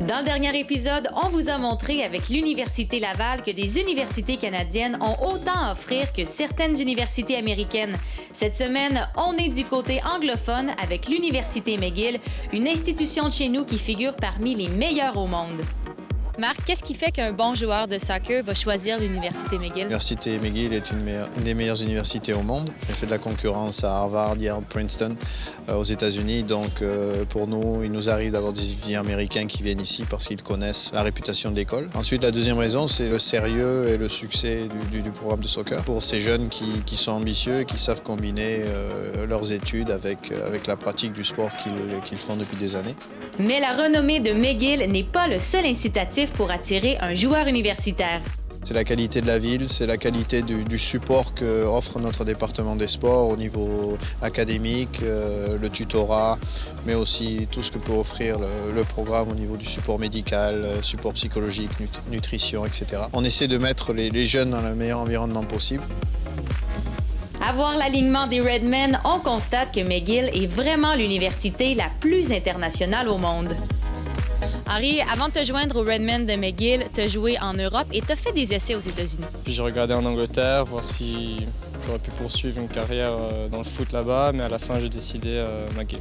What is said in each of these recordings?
Dans le dernier épisode, on vous a montré avec l'Université Laval que des universités canadiennes ont autant à offrir que certaines universités américaines. Cette semaine, on est du côté anglophone avec l'Université McGill, une institution de chez nous qui figure parmi les meilleures au monde. Marc, qu'est-ce qui fait qu'un bon joueur de soccer va choisir l'Université McGill? L'Université McGill est une des meilleures universités au monde. Elle fait de la concurrence à Harvard, Yale, Princeton aux États-Unis. Donc pour nous, il nous arrive d'avoir des étudiants américains qui viennent ici parce qu'ils connaissent la réputation de l'école. Ensuite, la deuxième raison, c'est le sérieux et le succès du programme de soccer. Pour ces jeunes qui sont ambitieux et qui savent combiner leurs études avec la pratique du sport qu'ils font depuis des années. Mais la renommée de McGill n'est pas le seul incitatif pour attirer un joueur universitaire. C'est la qualité de la ville, c'est la qualité du support qu'offre notre département des sports au niveau académique, le tutorat, mais aussi tout ce que peut offrir le programme au niveau du support médical, support psychologique, nutrition, etc. On essaie de mettre les jeunes dans le meilleur environnement possible. À voir l'alignement des Redmen, on constate que McGill est vraiment l'université la plus internationale au monde. Henri, avant de te joindre aux Redmen de McGill, tu as joué en Europe et tu as fait des essais aux États-Unis. J'ai regardé en Angleterre, voir si j'aurais pu poursuivre une carrière dans le foot là-bas, mais à la fin, j'ai décidé McGill.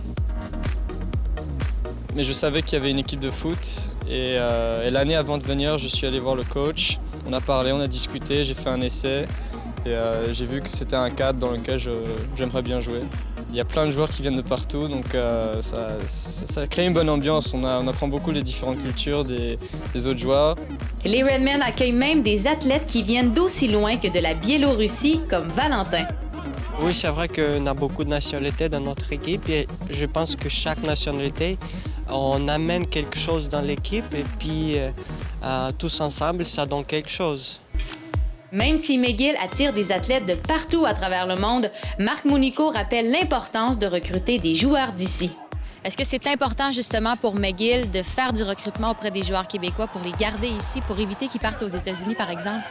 Mais je savais qu'il y avait une équipe de foot et l'année avant de venir, je suis allé voir le coach. On a parlé, on a discuté, j'ai fait un essai. Et j'ai vu que c'était un cadre dans lequel j'aimerais bien jouer. Il y a plein de joueurs qui viennent de partout, donc ça crée une bonne ambiance. On apprend beaucoup les différentes cultures des autres joueurs. Les Redmen accueillent même des athlètes qui viennent d'aussi loin que de la Biélorussie, comme Valentin. Oui, c'est vrai qu'on a beaucoup de nationalités dans notre équipe et je pense que chaque nationalité, on amène quelque chose dans l'équipe et puis tous ensemble, ça donne quelque chose. Même si McGill attire des athlètes de partout à travers le monde, Marc Mounico rappelle l'importance de recruter des joueurs d'ici. Est-ce que c'est important justement pour McGill de faire du recrutement auprès des joueurs québécois pour les garder ici, pour éviter qu'ils partent aux États-Unis, par exemple?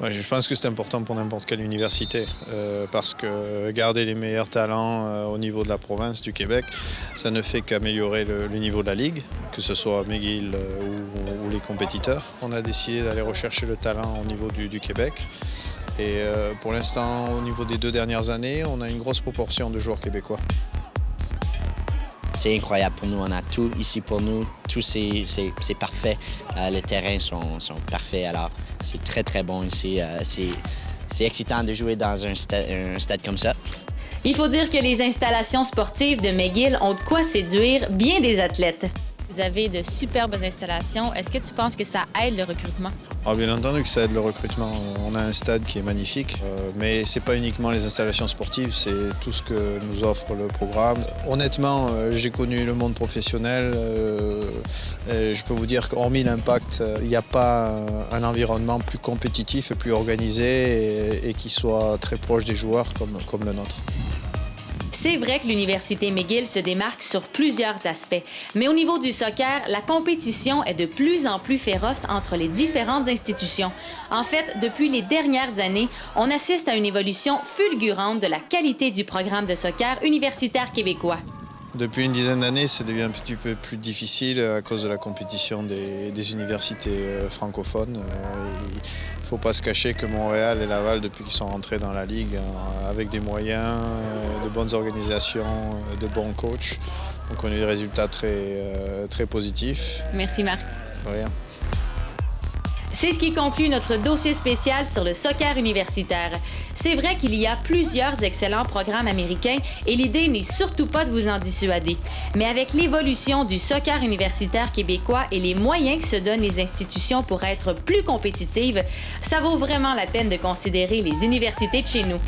Ouais, je pense que c'est important pour n'importe quelle université parce que garder les meilleurs talents au niveau de la province du Québec, ça ne fait qu'améliorer le niveau de la Ligue, que ce soit McGill ou les compétiteurs. On a décidé d'aller rechercher le talent au niveau du Québec et pour l'instant, au niveau des 2 dernières années, on a une grosse proportion de joueurs québécois. C'est incroyable pour nous, on a tout ici pour nous, tout c'est parfait, les terrains sont parfaits, alors c'est très très bon ici, c'est excitant de jouer dans un stade comme ça. Il faut dire que les installations sportives de McGill ont de quoi séduire bien des athlètes. Vous avez de superbes installations. Est-ce que tu penses que ça aide le recrutement? Ah, bien entendu que ça aide le recrutement. On a un stade qui est magnifique, mais ce n'est pas uniquement les installations sportives, c'est tout ce que nous offre le programme. Honnêtement, j'ai connu le monde professionnel. Je peux vous dire qu'hormis l'impact, il n'y a pas un environnement plus compétitif et plus organisé et qui soit très proche des joueurs comme le nôtre. C'est vrai que l'Université McGill se démarque sur plusieurs aspects, mais au niveau du soccer, la compétition est de plus en plus féroce entre les différentes institutions. En fait, depuis les dernières années, on assiste à une évolution fulgurante de la qualité du programme de soccer universitaire québécois. Depuis une dizaine d'années, ça devient un petit peu plus difficile à cause de la compétition des universités francophones. Il ne faut pas se cacher que Montréal et Laval, depuis qu'ils sont rentrés dans la Ligue, avec des moyens, de bonnes organisations, de bons coachs, donc on a eu des résultats très positifs. Merci Marc. De rien. C'est ce qui conclut notre dossier spécial sur le soccer universitaire. C'est vrai qu'il y a plusieurs excellents programmes américains et l'idée n'est surtout pas de vous en dissuader. Mais avec l'évolution du soccer universitaire québécois et les moyens que se donnent les institutions pour être plus compétitives, ça vaut vraiment la peine de considérer les universités de chez nous.